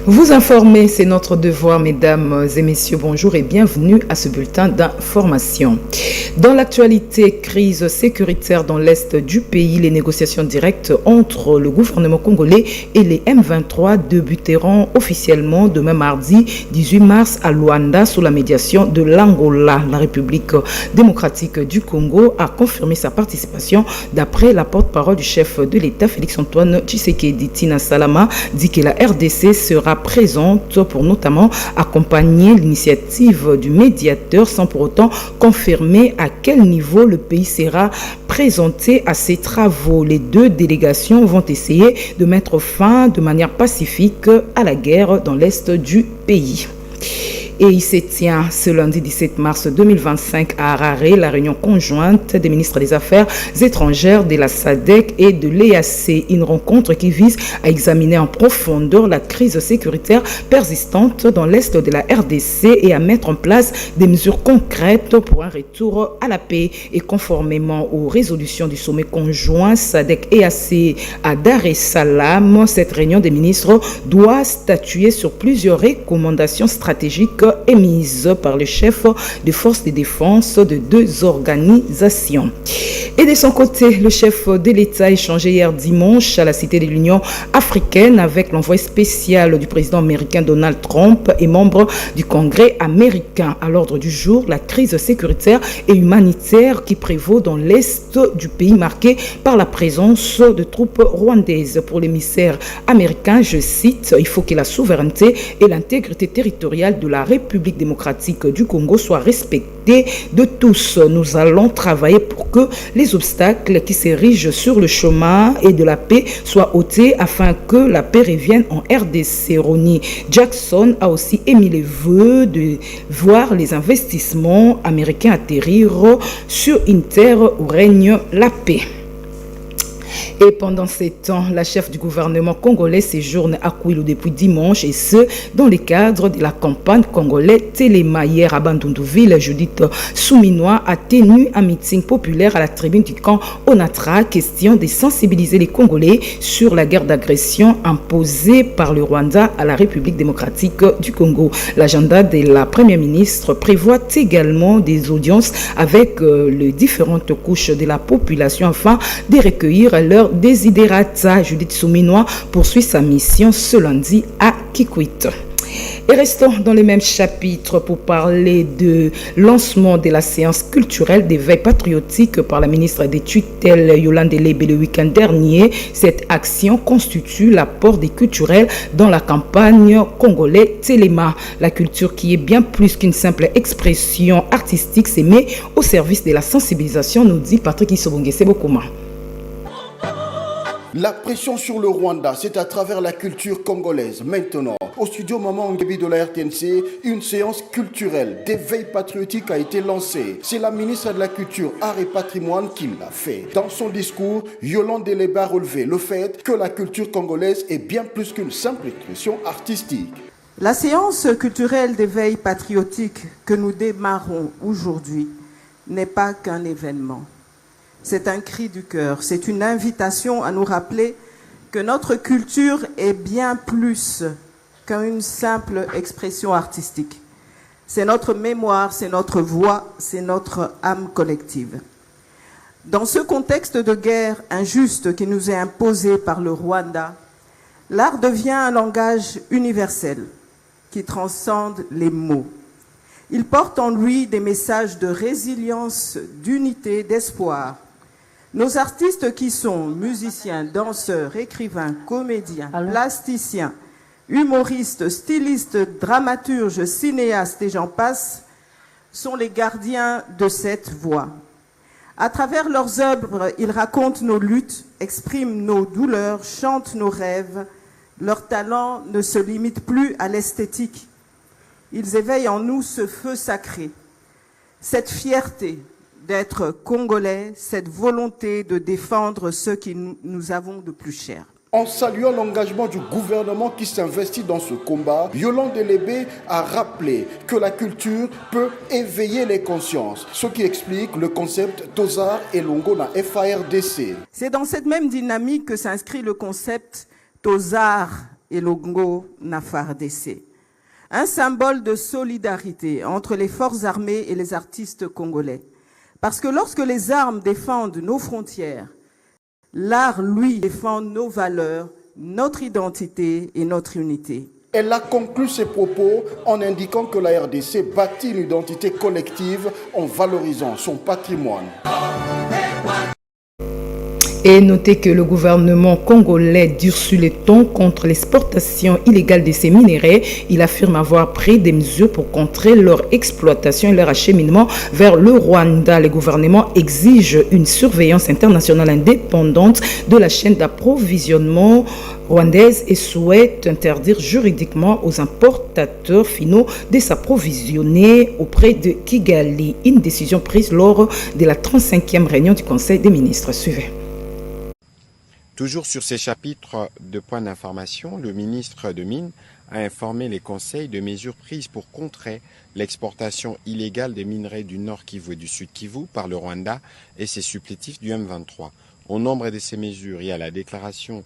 Vous informer, c'est notre devoir, mesdames et messieurs. Bonjour et bienvenue à ce bulletin d'information. Dans l'actualité, crise sécuritaire dans l'est du pays, les négociations directes entre le gouvernement congolais et les M23 débuteront officiellement demain mardi 18 mars à Luanda sous la médiation de l'Angola. La République démocratique du Congo a confirmé sa participation d'après la porte-parole du chef de l'État, Félix-Antoine Tshisekedi. Tina Salama dit que la RDC sera présente pour notamment accompagner l'initiative du médiateur sans pour autant confirmer à quel niveau le pays sera présenté à ces travaux. Les deux délégations vont essayer de mettre fin de manière pacifique à la guerre dans l'est du pays. Et il se tient ce lundi 17 mars 2025 à Harare la réunion conjointe des ministres des Affaires étrangères de la SADC et de l'EAC. Une rencontre qui vise à examiner en profondeur la crise sécuritaire persistante dans l'est de la RDC et à mettre en place des mesures concrètes pour un retour à la paix. Et conformément aux résolutions du sommet conjoint SADC-EAC à Dar es Salaam, cette réunion des ministres doit statuer sur plusieurs recommandations stratégiques émise par le chef de forces de défense de deux organisations. Et de son côté, le chef de l'État a échangé hier dimanche à la Cité de l'Union africaine avec l'envoyé spécial du président américain Donald Trump et membre du Congrès américain. À l'ordre du jour, la crise sécuritaire et humanitaire qui prévaut dans l'est du pays marqué par la présence de troupes rwandaises. Pour l'émissaire américain, je cite, « Il faut que la souveraineté et l'intégrité territoriale de la République démocratique du Congo soient respectées de tous. Nous allons travailler pour que les obstacles qui s'érigent sur le chemin et de la paix soient ôtés afin que la paix revienne en RDC. » Ronnie Jackson a aussi émis le vœu de voir les investissements américains atterrir sur une terre où règne la paix. Et pendant ces temps, la chef du gouvernement congolais séjourne à Kwilu depuis dimanche et ce, dans le cadre de la campagne congolaise Téléma. Hier à Bandundouville, Judith Souminois a tenu un meeting populaire à la tribune du camp Onatra, question de sensibiliser les Congolais sur la guerre d'agression imposée par le Rwanda à la République démocratique du Congo. L'agenda de la première ministre prévoit également des audiences avec les différentes couches de la population afin de recueillir leur desiderata. Judith Souminois poursuit sa mission ce lundi à Kikwit. Et restons dans les mêmes chapitres pour parler de lancement de la séance culturelle d'éveil patriotique par la ministre des tutelles Yolande Lebe le week-end dernier. Cette action constitue l'apport des culturels dans la campagne congolaise Téléma. La culture qui est bien plus qu'une simple expression artistique s'est mise au service de la sensibilisation, nous dit Patrick Isobonge Sebokoma. La pression sur le Rwanda, c'est à travers la culture congolaise. Maintenant, au studio Maman Nguebi de la RTNC, une séance culturelle d'éveil patriotique a été lancée. C'est la ministre de la Culture, Art et Patrimoine qui l'a fait. Dans son discours, Yolande Lebe a relevé le fait que la culture congolaise est bien plus qu'une simple expression artistique. La séance culturelle d'éveil patriotique que nous démarrons aujourd'hui n'est pas qu'un événement. C'est un cri du cœur, c'est une invitation à nous rappeler que notre culture est bien plus qu'une simple expression artistique. C'est notre mémoire, c'est notre voix, c'est notre âme collective. Dans ce contexte de guerre injuste qui nous est imposé par le Rwanda, l'art devient un langage universel qui transcende les mots. Il porte en lui des messages de résilience, d'unité, d'espoir. Nos artistes qui sont musiciens, danseurs, écrivains, comédiens, plasticiens, humoristes, stylistes, dramaturges, cinéastes et j'en passe, sont les gardiens de cette voix. À travers leurs œuvres, ils racontent nos luttes, expriment nos douleurs, chantent nos rêves. Leur talent ne se limite plus à l'esthétique. Ils éveillent en nous ce feu sacré, cette fierté d'être congolais, cette volonté de défendre ce que nous avons de plus cher. En saluant l'engagement du gouvernement qui s'investit dans ce combat, Yolande Lebe a rappelé que la culture peut éveiller les consciences, ce qui explique le concept Tozar et Longo dans FARDC. C'est dans cette même dynamique que s'inscrit le concept Tozar Elongo Nafardessé. Un symbole de solidarité entre les forces armées et les artistes congolais. Parce que lorsque les armes défendent nos frontières, l'art, lui, défend nos valeurs, notre identité et notre unité. Elle a conclu ses propos en indiquant que la RDC bâtit une identité collective en valorisant son patrimoine. Et notez que le gouvernement congolais durcit les tons contre l'exportation illégale de ces minéraux. Il affirme avoir pris des mesures pour contrer leur exploitation et leur acheminement vers le Rwanda. Le gouvernement exige une surveillance internationale indépendante de la chaîne d'approvisionnement rwandaise et souhaite interdire juridiquement aux importateurs finaux de s'approvisionner auprès de Kigali. Une décision prise lors de la 35e réunion du Conseil des ministres. Suivez. Toujours sur ces chapitres de points d'information, le ministre de Mines a informé les conseils de mesures prises pour contrer l'exportation illégale des minerais du Nord Kivu et du Sud Kivu par le Rwanda et ses supplétifs du M23. Au nombre de ces mesures, il y a la déclaration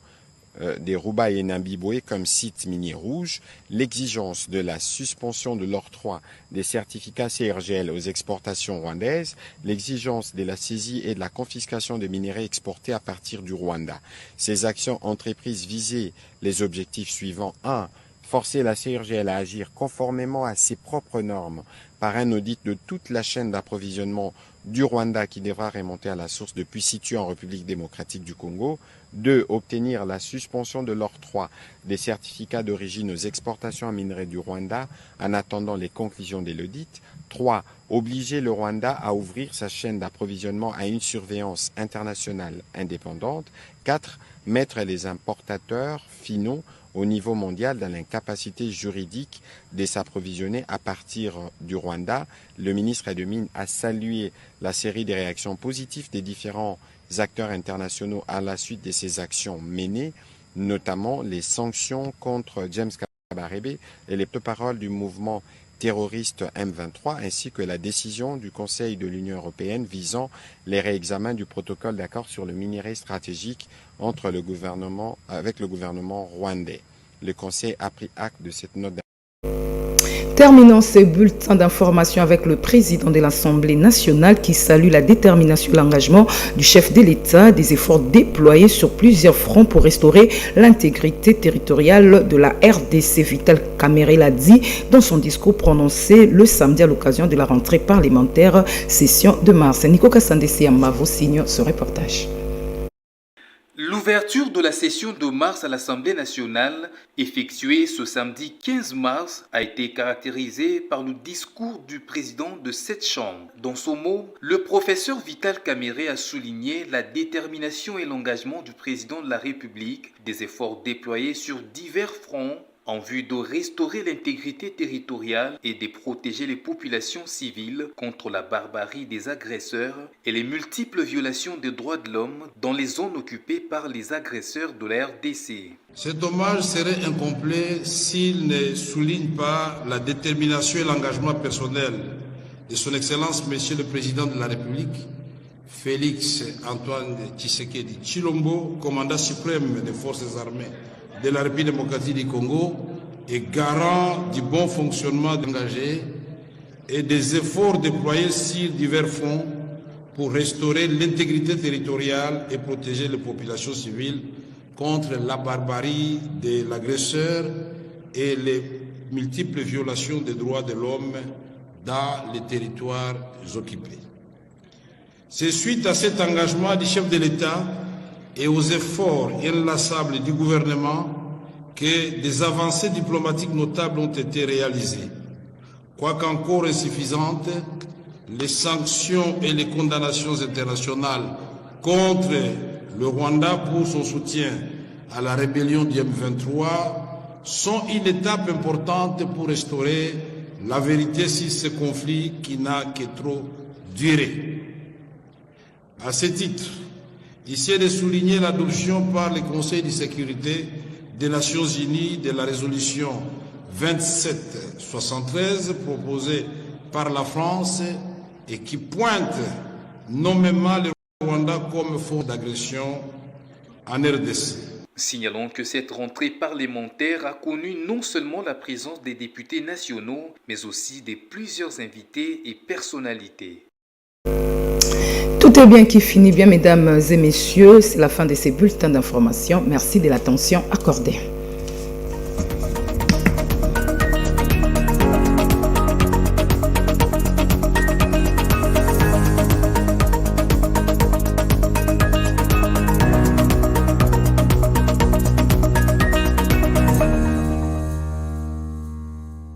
des Rouba et Nambiboué comme sites miniers rouges, l'exigence de la suspension de l'octroi des certificats CRGL aux exportations rwandaises, l'exigence de la saisie et de la confiscation des minerais exportés à partir du Rwanda. Ces actions entreprises visaient les objectifs suivants. 1. Forcer la CRGL à agir conformément à ses propres normes par un audit de toute la chaîne d'approvisionnement du Rwanda qui devra remonter à la source depuis situé en République démocratique du Congo. 2. Obtenir la suspension de l'octroi des certificats d'origine aux exportations en minerais du Rwanda en attendant les conclusions de l'audit. 3. Obliger le Rwanda à ouvrir sa chaîne d'approvisionnement à une surveillance internationale indépendante. 4. Mettre les importateurs finaux au niveau mondial dans l'incapacité juridique de s'approvisionner à partir du Rwanda. Le ministre de Mines a salué la série de réactions positives des différents acteurs internationaux à la suite de ces actions menées, notamment les sanctions contre James Kabarebe et les porte-paroles du mouvement terroriste M23, ainsi que la décision du Conseil de l'Union européenne visant les réexamens du protocole d'accord sur le minerai stratégique entre avec le gouvernement rwandais. Le Conseil a pris acte de cette note. Terminons ce bulletin d'information avec le président de l'Assemblée nationale qui salue la détermination et l'engagement du chef de l'État, des efforts déployés sur plusieurs fronts pour restaurer l'intégrité territoriale de la RDC. Vital Kamerhe l'a dit dans son discours prononcé le samedi à l'occasion de la rentrée parlementaire session de mars. Nico Kassandesi Amavo signe ce reportage. L'ouverture de la session de mars à l'Assemblée nationale, effectuée ce samedi 15 mars, a été caractérisée par le discours du président de cette chambre. Dans son mot, le professeur Vital Kamerhe a souligné la détermination et l'engagement du président de la République, des efforts déployés sur divers fronts en vue de restaurer l'intégrité territoriale et de protéger les populations civiles contre la barbarie des agresseurs et les multiples violations des droits de l'homme dans les zones occupées par les agresseurs de la RDC. Cet hommage serait incomplet s'il ne souligne pas la détermination et l'engagement personnel de son Excellence Monsieur le Président de la République, Félix Antoine Tshisekedi Tshilombo, commandant suprême des forces armées de la République démocratique du Congo et garant du bon fonctionnement engagé et des efforts déployés sur divers fronts pour restaurer l'intégrité territoriale et protéger les populations civiles contre la barbarie de l'agresseur et les multiples violations des droits de l'homme dans les territoires occupés. C'est suite à cet engagement du chef de l'État et aux efforts inlassables du gouvernement que des avancées diplomatiques notables ont été réalisées. Quoique encore insuffisantes, les sanctions et les condamnations internationales contre le Rwanda pour son soutien à la rébellion du M23 sont une étape importante pour restaurer la vérité sur ce conflit qui n'a que trop duré. À ce titre, ici est de souligner l'adoption par le Conseil de sécurité des Nations Unies de la résolution 2773 proposée par la France et qui pointe nommément le Rwanda comme force d'agression en RDC. Signalons que cette rentrée parlementaire a connu non seulement la présence des députés nationaux, mais aussi de plusieurs invités et personnalités. Tout est bien qui finit bien, mesdames et messieurs. C'est la fin de ces bulletins d'information. Merci de l'attention accordée.